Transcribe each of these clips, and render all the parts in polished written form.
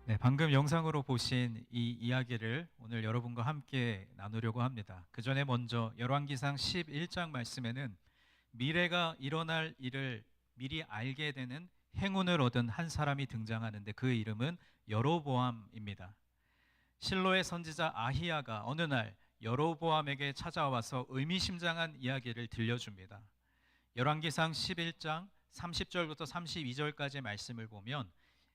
네, 방금 영상으로 보신 이 이야기를 오늘 여러분과 함께 나누려고 합니다. 그 전에 먼저 열왕기상 11장 말씀에는 미래가 일어날 일을 미리 알게 되는 행운을 얻은 한 사람이 등장하는데 그 이름은 여로보암입니다. 실로의 선지자 아히야가 어느 날 여로보암에게 찾아와서 의미심장한 이야기를 들려줍니다. 열왕기상 11장 30절부터 32절까지의 말씀을 보면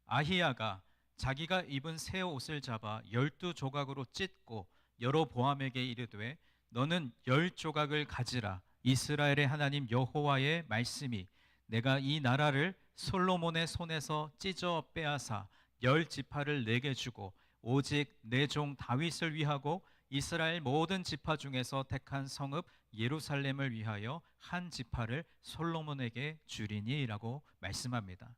아히야가 자기가 입은 새 옷을 잡아 12조각으로 찢고 여로보암에게 이르되 너는 10조각을 가지라. 이스라엘의 하나님 여호와의 말씀이 내가 이 나라를 솔로몬의 손에서 찢어 빼앗아 10지파를 내게 주고 오직 내 종 다윗을 위하고 이스라엘 모든 지파 중에서 택한 성읍 예루살렘을 위하여 한 지파를 솔로몬에게 주리니라고 말씀합니다.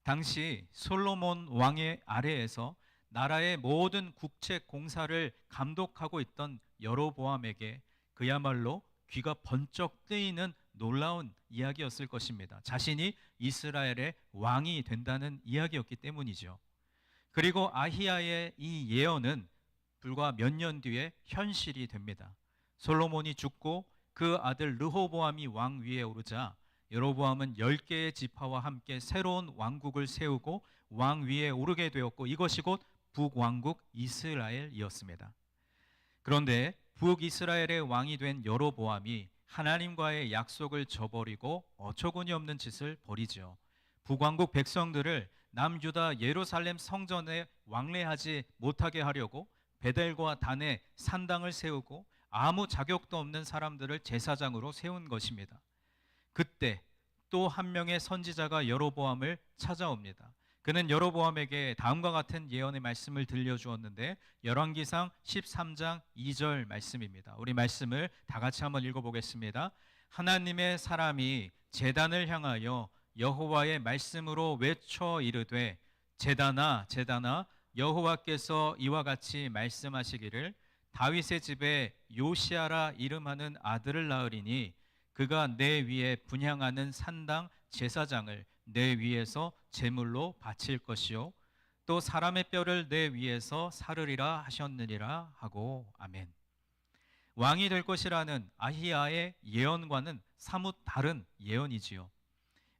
당시 솔로몬 왕의 아래에서 나라의 모든 국책 공사를 감독하고 있던 여로보암에게 그야말로 귀가 번쩍 뜨이는 놀라운 이야기였을 것입니다. 자신이 이스라엘의 왕이 된다는 이야기였기 때문이죠. 그리고 아히야의 이 예언은 불과 몇 년 뒤에 현실이 됩니다. 솔로몬이 죽고 그 아들 르호보암이 왕 위에 오르자 여로보암은 10개의 지파와 함께 새로운 왕국을 세우고 왕 위에 오르게 되었고 이것이 곧 북왕국 이스라엘이었습니다. 그런데 북이스라엘의 왕이 된 여로보암이 하나님과의 약속을 저버리고 어처구니 없는 짓을 벌이죠. 북왕국 백성들을 남유다 예루살렘 성전에 왕래하지 못하게 하려고 베델과 단에 산당을 세우고 아무 자격도 없는 사람들을 제사장으로 세운 것입니다. 그때 또 한 명의 선지자가 여로보암을 찾아옵니다. 그는 여로보암에게 다음과 같은 예언의 말씀을 들려주었는데 열왕기상 13장 2절 말씀입니다. 우리 말씀을 다 같이 한번 읽어보겠습니다. 하나님의 사람이 제단을 향하여 여호와의 말씀으로 외쳐 이르되 제단아 제단아 여호와께서 이와 같이 말씀하시기를 다윗의 집에 요시아라 이름하는 아들을 낳으리니 그가 내 위에 분향하는 산당 제사장을 내 위에서 제물로 바칠 것이요 또 사람의 뼈를 내 위에서 사르리라 하셨느니라 하고 아멘. 왕이 될 것이라는 아히야의 예언과는 사뭇 다른 예언이지요.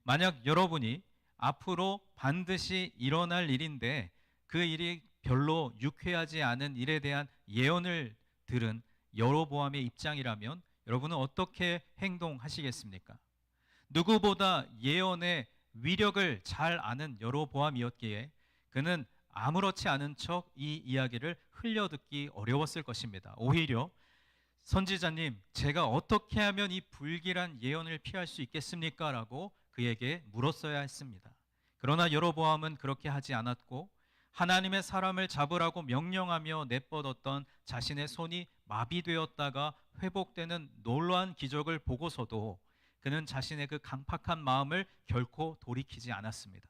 만약 여러분이 앞으로 반드시 일어날 일인데 그 일이 별로 유쾌하지 않은 일에 대한 예언을 들은 여로보암의 입장이라면 여러분은 어떻게 행동하시겠습니까? 누구보다 예언의 위력을 잘 아는 여로보암이었기에 그는 아무렇지 않은 척 이 이야기를 흘려듣기 어려웠을 것입니다. 오히려 선지자님, 제가 어떻게 하면 이 불길한 예언을 피할 수 있겠습니까? 라고 그에게 물었어야 했습니다. 그러나 여로보암은 그렇게 하지 않았고 하나님의 사람을 잡으라고 명령하며 내뻗었던 자신의 손이 마비되었다가 회복되는 놀라운 기적을 보고서도 그는 자신의 그 강팍한 마음을 결코 돌이키지 않았습니다.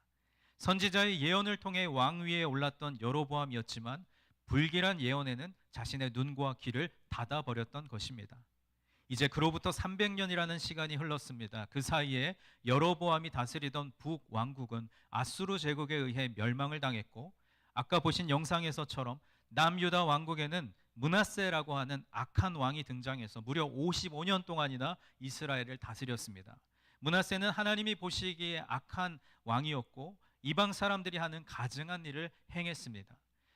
선지자의 예언을 통해 왕 위에 올랐던 여로보암이었지만 불길한 예언에는 자신의 눈과 귀를 닫아버렸던 것입니다. 이제 그로부터 300년이라는 시간이 흘렀습니다. 그 사이에 여로보암이 다스리던 북왕국은 아수르 제국에 의해 멸망을 당했고 아까 보신 영상에서처럼 남유다 왕국에는 므낫세라고 하는 악한 왕이 등장해서 무려 55년 동안이나 이스라엘을 다스렸습니다. 므낫세는 하나님이 보시기에 악한 왕이었고 이방 사람들이 하는 가증한 일을 행했습니다.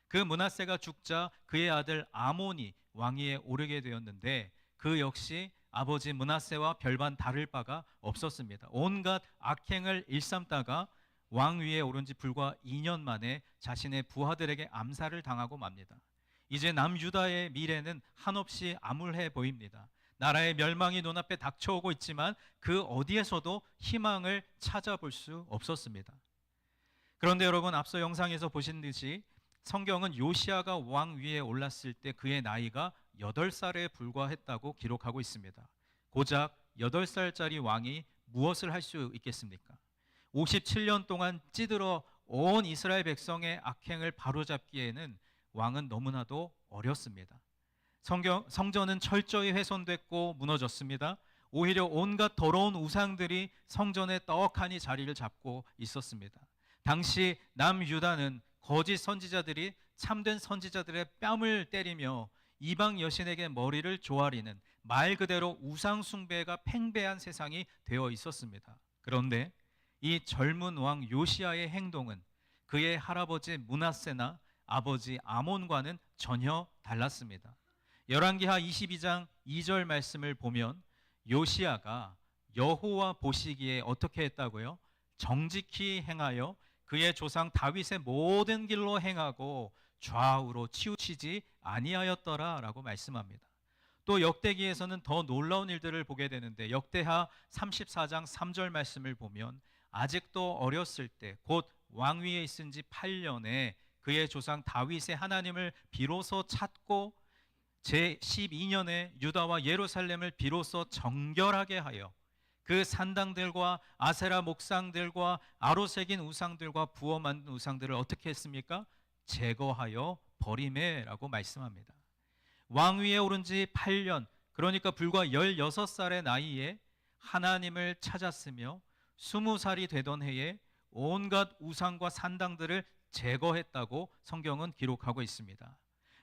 그 므낫세가 죽자 그의 아들 아몬이 왕위에 오르게 되었는데 그 역시 아버지 므낫세와 별반 다를 바가 없었습니다. 온갖 악행을 일삼다가 왕 위에 오른 지 불과 2년 만에 자신의 부하들에게 암살을 당하고 맙니다. 이제 남유다의 미래는 한없이 암울해 보입니다. 나라의 멸망이 눈앞에 닥쳐오고 있지만 그 어디에서도 희망을 찾아볼 수 없었습니다. 그런데 여러분, 앞서 영상에서 보신 듯이 성경은 요시아가 왕 위에 올랐을 때 그의 나이가 8살에 불과했다고 기록하고 있습니다. 고작 8살짜리 왕이 무엇을 할 수 있겠습니까? 57년 동안 찌들어 온 이스라엘 백성의 악행을 바로잡기에는 왕은 너무나도 어렸습니다. 성전은 철저히 훼손됐고 무너졌습니다. 오히려 온갖 더러운 우상들이 성전에 떡하니 자리를 잡고 있었습니다. 당시 남유다는 거짓 선지자들이 참된 선지자들의 뺨을 때리며 이방 여신에게 머리를 조아리는 말 그대로 우상 숭배가 팽배한 세상이 되어 있었습니다. 그런데 이 젊은 왕 요시아의 행동은 그의 할아버지 므낫세나 아버지 아몬과는 전혀 달랐습니다. 열왕기하 22장 2절 말씀을 보면 요시아가 여호와 보시기에 어떻게 했다고요? 정직히 행하여 그의 조상 다윗의 모든 길로 행하고 좌우로 치우치지 아니하였더라 라고 말씀합니다. 또 역대기에서는 더 놀라운 일들을 보게 되는데 역대하 34장 3절 말씀을 보면 아직도 어렸을 때 곧 왕위에 있은 지 8년에 그의 조상 다윗의 하나님을 비로소 찾고 제12년에 유다와 예루살렘을 비로소 정결하게 하여 그 산당들과 아세라 목상들과 아로새긴 우상들과 부어 만든 우상들을 어떻게 했습니까? 제거하여 버리매라고 말씀합니다. 왕위에 오른 지 8년, 그러니까 불과 16살의 나이에 하나님을 찾았으며 20살이 되던 해에 온갖 우상과 산당들을 제거했다고 성경은 기록하고 있습니다.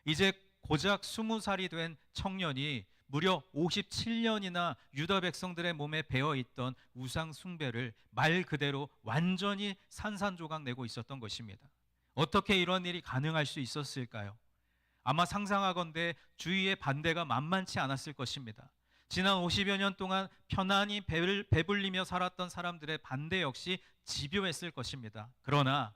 이제 고작 20살이 된 청년이 무려 57년이나 유다 백성들의 몸에 배어있던 우상 숭배를 말 그대로 완전히 산산조각 내고 있었던 것입니다. 어떻게 이런 일이 가능할 수 있었을까요? 아마 상상하건대 주위의 반대가 만만치 않았을 것입니다. 지난 50여 년 동안 편안히 배불리며 살았던 사람들의 반대 역시 집요했을 것입니다. 그러나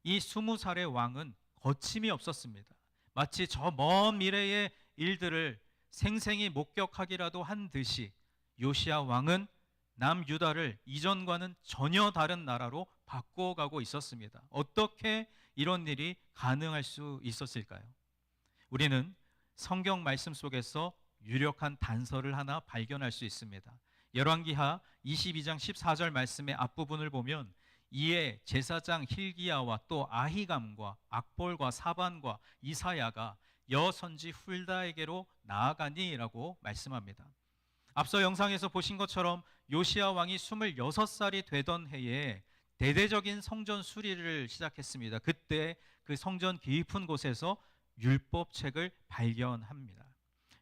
이 20살의 왕은 거침이 없었습니다. 마치 저 먼 미래의 일들을 생생히 목격하기라도 한 듯이 요시야 왕은 남유다를 이전과는 전혀 다른 나라로 바꾸어가고 있었습니다. 어떻게 이런 일이 가능할 수 있었을까요? 우리는 성경 말씀 속에서 유력한 단서를 하나 발견할 수 있습니다. 열왕기하 22장 14절 말씀의 앞부분을 보면 이에 제사장 힐기야와 또 아히감과 악볼과 사반과 이사야가 여선지 훌다에게로 나아가니라고 말씀합니다. 앞서 영상에서 보신 것처럼 요시야 왕이 26살이 되던 해에 대대적인 성전 수리를 시작했습니다. 그때 그 성전 깊은 곳에서 율법책을 발견합니다.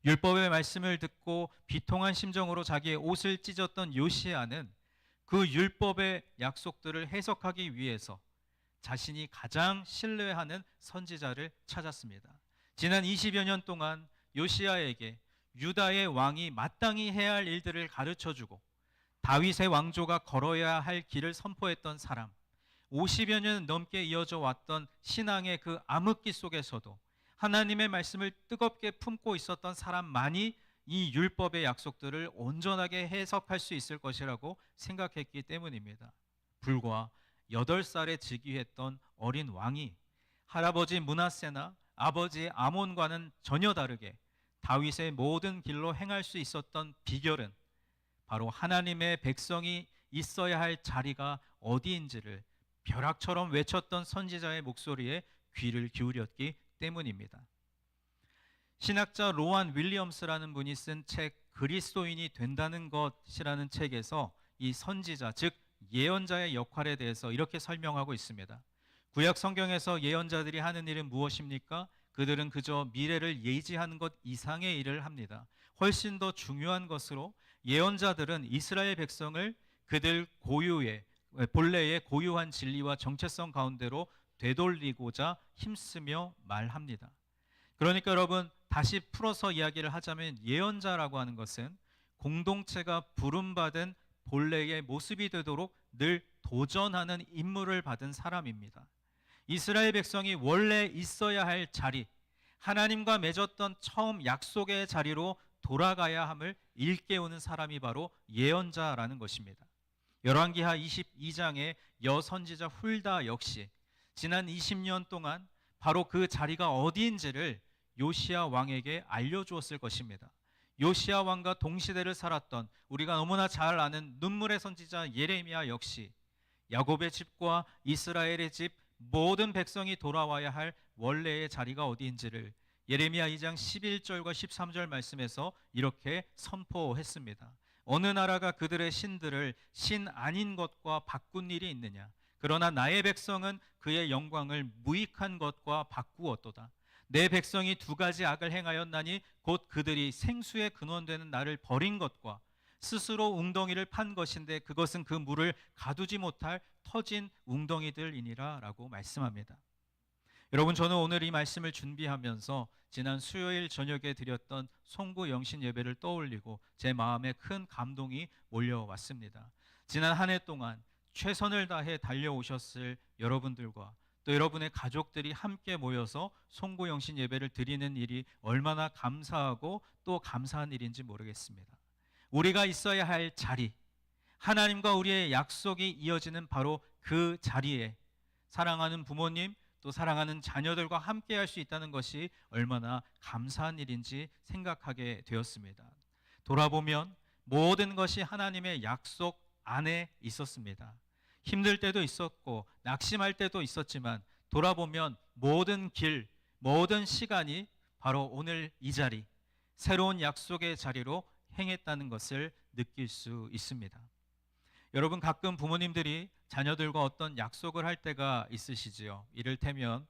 율법의 말씀을 듣고 비통한 심정으로 자기의 옷을 찢었던 요시야는 그 율법의 약속들을 해석하기 위해서 자신이 가장 신뢰하는 선지자를 찾았습니다. 지난 20여 년 동안 요시야에게 유다의 왕이 마땅히 해야 할 일들을 가르쳐주고 다윗의 왕조가 걸어야 할 길을 선포했던 사람, 50여 년 넘게 이어져 왔던 신앙의 그 암흑기 속에서도 하나님의 말씀을 뜨겁게 품고 있었던 사람만이 이 율법의 약속들을 온전하게 해석할 수 있을 것이라고 생각했기 때문입니다. 불과 8살에 즉위했던 어린 왕이 할아버지 므낫세나 아버지 아몬과는 전혀 다르게 다윗의 모든 길로 행할 수 있었던 비결은 바로 하나님의 백성이 있어야 할 자리가 어디인지를 벼락처럼 외쳤던 선지자의 목소리에 귀를 기울였기 때문입니다. 신학자 로안 윌리엄스라는 분이 쓴 책 그리스도인이 된다는 것이라는 책에서 이 선지자, 즉 예언자의 역할에 대해서 이렇게 설명하고 있습니다. 구약 성경에서 예언자들이 하는 일은 무엇입니까? 그들은 그저 미래를 예지하는 것 이상의 일을 합니다. 훨씬 더 중요한 것으로 예언자들은 이스라엘 백성을 그들 고유의 본래의 고유한 진리와 정체성 가운데로 되돌리고자 힘쓰며 말합니다. 그러니까 여러분, 다시 풀어서 이야기를 하자면 예언자라고 하는 것은 공동체가 부름받은 본래의 모습이 되도록 늘 도전하는 임무를 받은 사람입니다. 이스라엘 백성이 원래 있어야 할 자리, 하나님과 맺었던 처음 약속의 자리로 돌아가야 함을 일깨우는 사람이 바로 예언자라는 것입니다. 열왕기하 22장의 여선지자 훌다 역시 지난 20년 동안 바로 그 자리가 어디인지를 요시야 왕에게 알려주었을 것입니다. 요시야 왕과 동시대를 살았던 우리가 너무나 잘 아는 눈물의 선지자 예레미야 역시 야곱의 집과 이스라엘의 집 모든 백성이 돌아와야 할 원래의 자리가 어디인지를 예레미야 2장 11절과 13절 말씀에서 이렇게 선포했습니다. 어느 나라가 그들의 신들을 신 아닌 것과 바꾼 일이 있느냐? 그러나 나의 백성은 그의 영광을 무익한 것과 바꾸었도다. 내 백성이 두 가지 악을 행하였나니 곧 그들이 생수의 근원되는 나를 버린 것과 스스로 웅덩이를 판 것인데 그것은 그 물을 가두지 못할 터진 웅덩이들이니라 라고 말씀합니다. 여러분, 저는 오늘 이 말씀을 준비하면서 지난 수요일 저녁에 드렸던 송구 영신 예배를 떠올리고 제 마음에 큰 감동이 몰려왔습니다. 지난 한 해 동안 최선을 다해 달려오셨을 여러분들과 또 여러분의 가족들이 함께 모여서 송구 영신 예배를 드리는 일이 얼마나 감사하고 또 감사한 일인지 모르겠습니다. 우리가 있어야 할 자리, 하나님과 우리의 약속이 이어지는 바로 그 자리에 사랑하는 부모님, 또 사랑하는 자녀들과 함께 할 수 있다는 것이 얼마나 감사한 일인지 생각하게 되었습니다. 돌아보면 모든 것이 하나님의 약속 안에 있었습니다. 힘들 때도 있었고 낙심할 때도 있었지만 돌아보면 모든 길, 모든 시간이 바로 오늘 이 자리, 새로운 약속의 자리로 행했다는 것을 느낄 수 있습니다. 여러분, 가끔 부모님들이 자녀들과 어떤 약속을 할 때가 있으시지요. 이를테면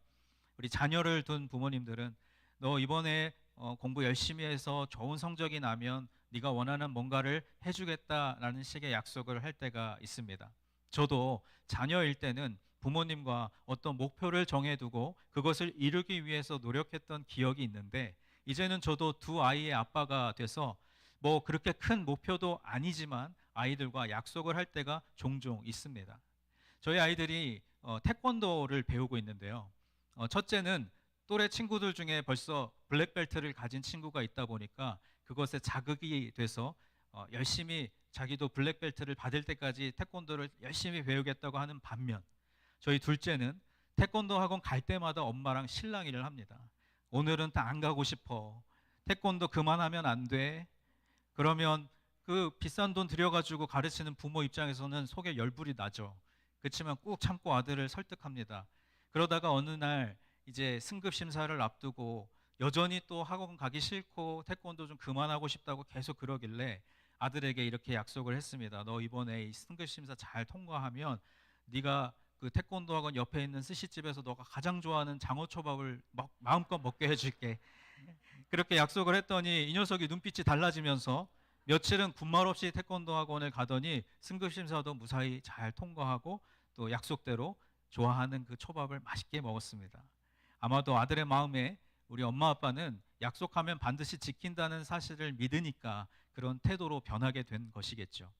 우리 자녀를 둔 부모님들은 너 이번에 공부 열심히 해서 좋은 성적이 나면 네가 원하는 뭔가를 해주겠다라는 식의 약속을 할 때가 있습니다. 저도 자녀일 때는 부모님과 어떤 목표를 정해두고 그것을 이루기 위해서 노력했던 기억이 있는데 이제는 저도 두 아이의 아빠가 돼서 뭐 그렇게 큰 목표도 아니지만 아이들과 약속을 할 때가 종종 있습니다. 저희 아이들이 태권도를 배우고 있는데요. 첫째는 또래 친구들 중에 벌써 블랙벨트를 가진 친구가 있다 보니까 그것에 자극이 돼서 열심히 자기도 블랙벨트를 받을 때까지 태권도를 열심히 배우겠다고 하는 반면 저희 둘째는 태권도 학원 갈 때마다 엄마랑 실랑이를 합니다. 오늘은 다 안 가고 싶어. 태권도 그만하면 안 돼. 그러면 그 비싼 돈 들여가지고 가르치는 부모 입장에서는 속에 열불이 나죠. 그렇지만 꾹 참고 아들을 설득합니다. 그러다가 어느 날 이제 승급 심사를 앞두고 여전히 또 학원 가기 싫고 태권도 좀 그만하고 싶다고 계속 그러길래 아들에게 이렇게 약속을 했습니다. 너 이번에 이 승급 심사 잘 통과하면 네가 그 태권도 학원 옆에 있는 스시집에서 너가 가장 좋아하는 장어초밥을 마음껏 먹게 해줄게. 그렇게 약속을 했더니 이 녀석이 눈빛이 달라지면서 며칠은 군말 없이 태권도 학원을 가더니 승급 심사도 무사히 잘 통과하고 또 약속대로 좋아하는 그 초밥을 맛있게 먹었습니다. 아마도 아들의 마음에 우리 엄마 아빠는 약속하면 반드시 지킨다는 사실을 믿으니까 그런 태도로 변하게 된 것이겠죠.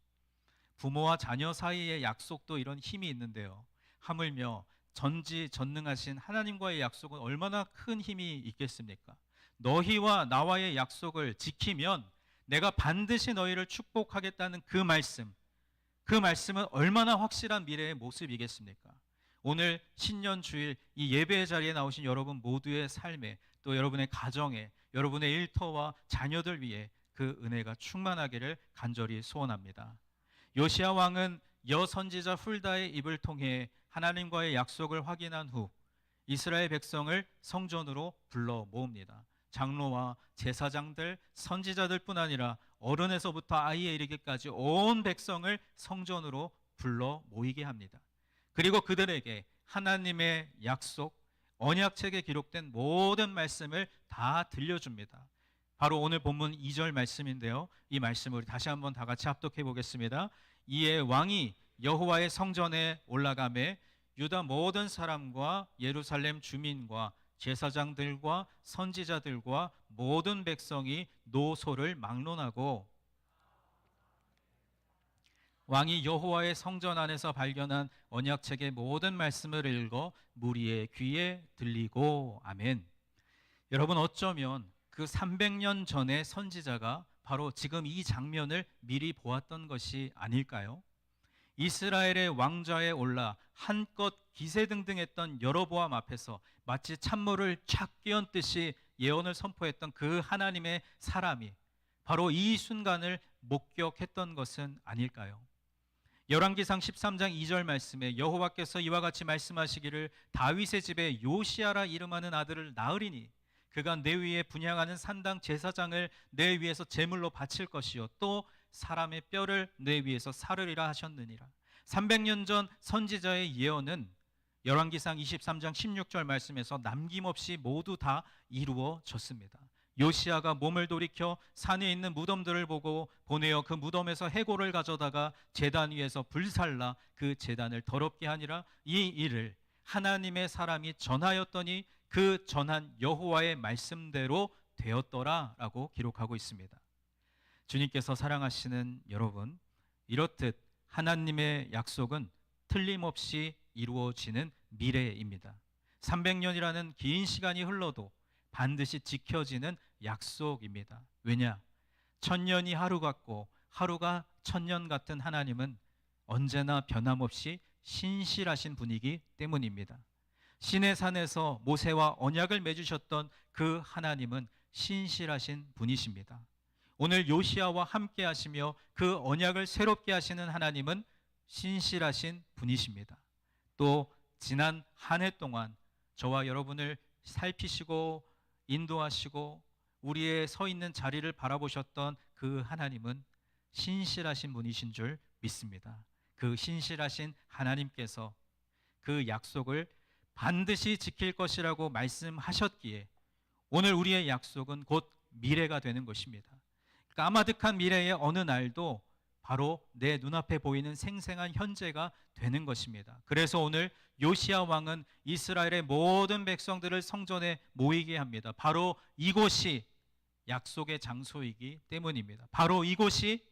부모와 자녀 사이의 약속도 이런 힘이 있는데요. 하물며 전지전능하신 하나님과의 약속은 얼마나 큰 힘이 있겠습니까? 너희와 나와의 약속을 지키면 내가 반드시 너희를 축복하겠다는 그 말씀은 얼마나 확실한 미래의 모습이겠습니까? 오늘 신년 주일 이 예배의 자리에 나오신 여러분 모두의 삶에 또 여러분의 가정에 여러분의 일터와 자녀들 위해 그 은혜가 충만하기를 간절히 소원합니다. 요시야 왕은 여선지자 훌다의 입을 통해 하나님과의 약속을 확인한 후 이스라엘 백성을 성전으로 불러 모읍니다. 장로와 제사장들, 선지자들뿐 아니라 어른에서부터 아이에 이르기까지 온 백성을 성전으로 불러 모이게 합니다. 그리고 그들에게 하나님의 약속, 언약책에 기록된 모든 말씀을 다 들려줍니다. 바로 오늘 본문 2절 말씀인데요. 이 말씀을 우리 다시 한번 다 같이 합독해 보겠습니다. 이에 왕이 여호와의 성전에 올라가매 유다 모든 사람과 예루살렘 주민과 제사장들과 선지자들과 모든 백성이 노소를 막론하고 왕이 여호와의 성전 안에서 발견한 언약책의 모든 말씀을 읽어 무리의 귀에 들리고 아멘. 여러분, 어쩌면 그 300년 전의 선지자가 바로 지금 이 장면을 미리 보았던 것이 아닐까요? 이스라엘의 왕좌에 올라 한껏 기세등등했던 여로보암 앞에서 마치 찬물을 촥 끼얹듯이 예언을 선포했던 그 하나님의 사람이 바로 이 순간을 목격했던 것은 아닐까요? 열왕기상 13장 2절 말씀에 여호와께서 이와 같이 말씀하시기를 다윗의 집에 요시아라 이름하는 아들을 낳으리니 그가 내 위에 분향하는 산당 제사장을 내 위에서 제물로 바칠 것이요 또 사람의 뼈를 내 위에서 사르리라 하셨느니라. 300년 전 선지자의 예언은 열왕기상 23장 16절 말씀에서 남김없이 모두 다 이루어졌습니다. 요시야가 몸을 돌이켜 산에 있는 무덤들을 보고 보내어 그 무덤에서 해골을 가져다가 제단 위에서 불살라 그 제단을 더럽게 하니라. 이 일을 하나님의 사람이 전하였더니 그 전한 여호와의 말씀대로 되었더라라고 기록하고 있습니다. 주님께서 사랑하시는 여러분, 이렇듯 하나님의 약속은 틀림없이 이루어지는 미래입니다. 300년이라는 긴 시간이 흘러도 반드시 지켜지는 약속입니다. 왜냐? 천년이 하루 같고 하루가 천년 같은 하나님은 언제나 변함없이 신실하신 분이기 때문입니다. 시내산에서 모세와 언약을 맺으셨던 그 하나님은 신실하신 분이십니다. 오늘 요시야와 함께 하시며 그 언약을 새롭게 하시는 하나님은 신실하신 분이십니다. 또 지난 한 해 동안 저와 여러분을 살피시고 인도하시고 우리의 서 있는 자리를 바라보셨던 그 하나님은 신실하신 분이신 줄 믿습니다. 그 신실하신 하나님께서 그 약속을 반드시 지킬 것이라고 말씀하셨기에 오늘 우리의 약속은 곧 미래가 되는 것입니다. 까마득한 미래의 어느 날도 바로 내 눈앞에 보이는 생생한 현재가 되는 것입니다. 그래서 오늘 요시야 왕은 이스라엘의 모든 백성들을 성전에 모이게 합니다. 바로 이곳이 약속의 장소이기 때문입니다. 바로 이곳이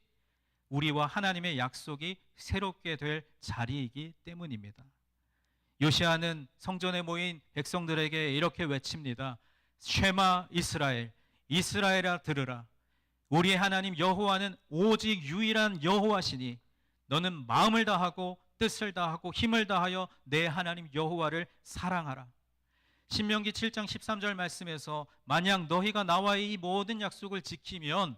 우리와 하나님의 약속이 새롭게 될 자리이기 때문입니다. 요시야는 성전에 모인 백성들에게 이렇게 외칩니다. 쉐마 이스라엘, 이스라엘아 들으라. 우리의 하나님 여호와는 오직 유일한 여호와시니 너는 마음을 다하고 뜻을 다하고 힘을 다하여 내 하나님 여호와를 사랑하라. 신명기 7장 13절 말씀에서 만약 너희가 나와의 이 모든 약속을 지키면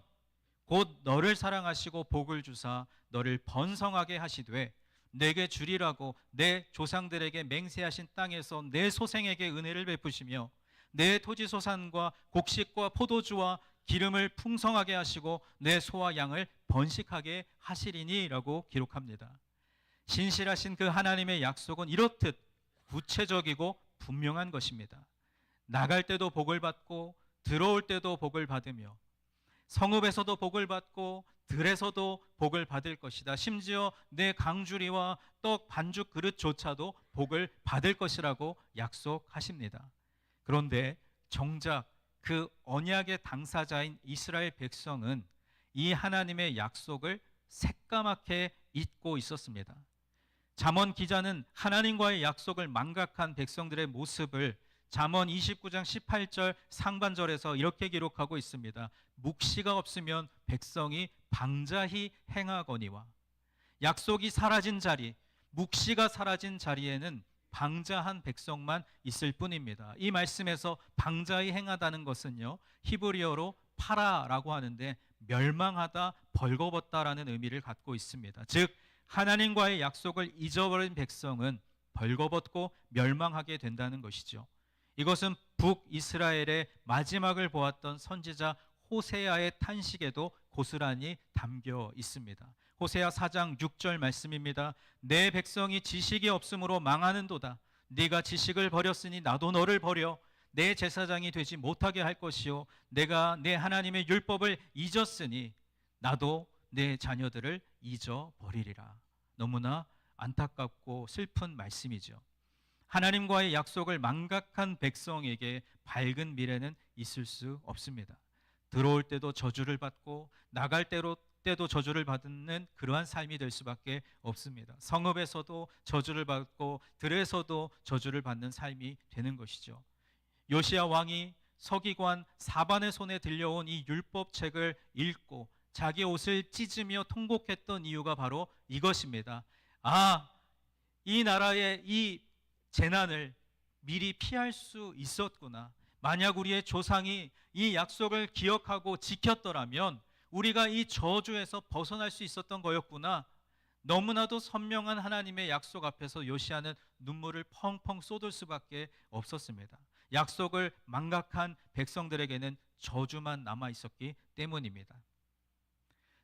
곧 너를 사랑하시고 복을 주사 너를 번성하게 하시되 내게 주리라고 내 조상들에게 맹세하신 땅에서 내 소생에게 은혜를 베푸시며 내 토지 소산과 곡식과 포도주와 기름을 풍성하게 하시고 내 소와 양을 번식하게 하시리니 라고 기록합니다. 신실하신 그 하나님의 약속은 이렇듯 구체적이고 분명한 것입니다. 나갈 때도 복을 받고 들어올 때도 복을 받으며 성읍에서도 복을 받고 들에서도 복을 받을 것이다. 심지어 내 강주리와 떡 반죽 그릇조차도 복을 받을 것이라고 약속하십니다. 그런데 정작 그 언약의 당사자인 이스라엘 백성은 이 하나님의 약속을 새까맣게 잊고 있었습니다. 잠언 기자는 하나님과의 약속을 망각한 백성들의 모습을 잠언 29장 18절 상반절에서 이렇게 기록하고 있습니다. 묵시가 없으면 백성이 방자히 행하거니와. 약속이 사라진 자리, 묵시가 사라진 자리에는 방자한 백성만 있을 뿐입니다. 이 말씀에서 방자히 행하다는 것은요, 히브리어로 파라라고 하는데 멸망하다, 벌거벗다라는 의미를 갖고 있습니다. 즉 하나님과의 약속을 잊어버린 백성은 벌거벗고 멸망하게 된다는 것이죠. 이것은 북이스라엘의 마지막을 보았던 선지자 호세아의 탄식에도 고스란히 담겨 있습니다. 호세아 4장 6절 말씀입니다. 내 백성이 지식이 없으므로 망하는도다. 네가 지식을 버렸으니 나도 너를 버려 내 제사장이 되지 못하게 할 것이요 내가 내 하나님의 율법을 잊었으니 나도 내 자녀들을 잊어버리리라. 너무나 안타깝고 슬픈 말씀이죠. 하나님과의 약속을 망각한 백성에게 밝은 미래는 있을 수 없습니다. 들어올 때도 저주를 받고 나갈 때도 저주를 받는 그러한 삶이 될 수밖에 없습니다. 성읍에서도 저주를 받고 들에서도 저주를 받는 삶이 되는 것이죠. 요시야 왕이 서기관 사반의 손에 들려온 이 율법책을 읽고 자기 옷을 찢으며 통곡했던 이유가 바로 이것입니다. 이 나라의 이 재난을 미리 피할 수 있었구나. 만약 우리의 조상이 이 약속을 기억하고 지켰더라면 우리가 이 저주에서 벗어날 수 있었던 거였구나. 너무나도 선명한 하나님의 약속 앞에서 요시야는 눈물을 펑펑 쏟을 수밖에 없었습니다. 약속을 망각한 백성들에게는 저주만 남아 있었기 때문입니다.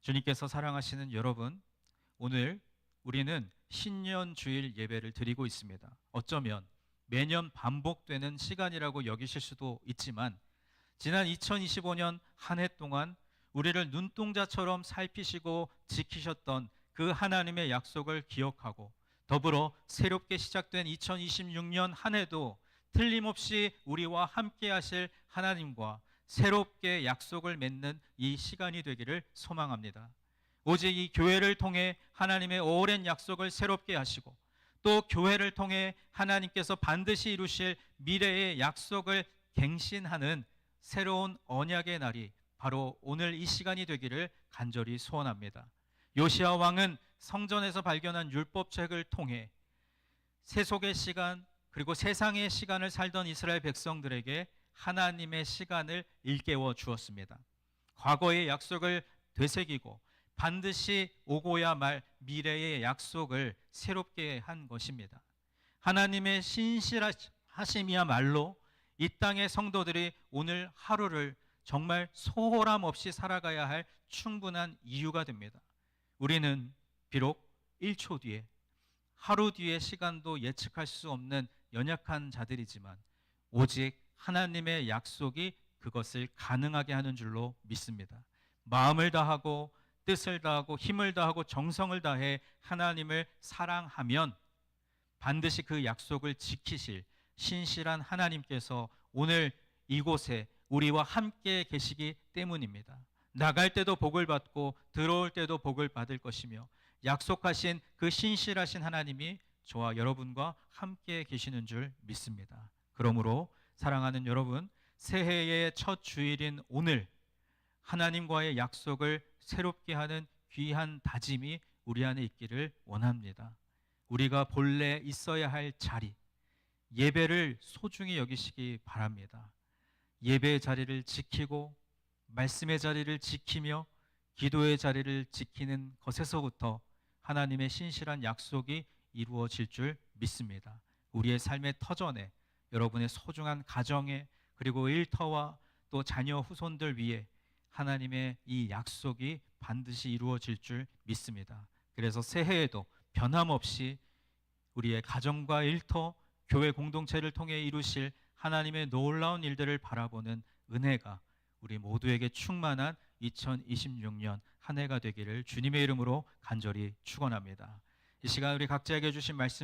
주님께서 사랑하시는 여러분, 오늘 우리는 신년 주일 예배를 드리고 있습니다. 어쩌면 매년 반복되는 시간이라고 여기실 수도 있지만 지난 2025년 한 해 동안 우리를 눈동자처럼 살피시고 지키셨던 그 하나님의 약속을 기억하고 더불어 새롭게 시작된 2026년 한 해도 틀림없이 우리와 함께 하실 하나님과 새롭게 약속을 맺는 이 시간이 되기를 소망합니다. 오직 이 교회를 통해 하나님의 오랜 약속을 새롭게 하시고 또 교회를 통해 하나님께서 반드시 이루실 미래의 약속을 갱신하는 새로운 언약의 날이 바로 오늘 이 시간이 되기를 간절히 소원합니다. 요시야 왕은 성전에서 발견한 율법책을 통해 세속의 시간 그리고 세상의 시간을 살던 이스라엘 백성들에게 하나님의 시간을 일깨워 주었습니다. 과거의 약속을 되새기고 반드시 오고야 말 미래의 약속을 새롭게 한 것입니다. 하나님의 신실하심이야말로 이 땅의 성도들이 오늘 하루를 정말 소홀함 없이 살아가야 할 충분한 이유가 됩니다. 우리는 비록 1초 뒤에 하루 뒤의 시간도 예측할 수 없는 연약한 자들이지만 오직 하나님의 약속이 그것을 가능하게 하는 줄로 믿습니다. 마음을 다하고 뜻을 다하고 힘을 다하고 정성을 다해 하나님을 사랑하면 반드시 그 약속을 지키실 신실한 하나님께서 오늘 이곳에 우리와 함께 계시기 때문입니다. 나갈 때도 복을 받고 들어올 때도 복을 받을 것이며 약속하신 그 신실하신 하나님이 저와 여러분과 함께 계시는 줄 믿습니다. 그러므로 사랑하는 여러분, 새해의 첫 주일인 오늘 하나님과의 약속을 새롭게 하는 귀한 다짐이 우리 안에 있기를 원합니다. 우리가 본래 있어야 할 자리, 예배를 소중히 여기시기 바랍니다. 예배의 자리를 지키고 말씀의 자리를 지키며 기도의 자리를 지키는 것에서부터 하나님의 신실한 약속이 이루어질 줄 믿습니다. 우리의 삶의 터전에 여러분의 소중한 가정에 그리고 일터와 또 자녀 후손들 위해 하나님의 이 약속이 반드시 이루어질 줄 믿습니다. 그래서 새해에도 변함없이 우리의 가정과 일터, 교회 공동체를 통해 이루실 하나님의 놀라운 일들을 바라보는 은혜가 우리 모두에게 충만한 2026년 한 해가 되기를 주님의 이름으로 간절히 축원합니다. 이 시간 우리 각자에게 주신 말씀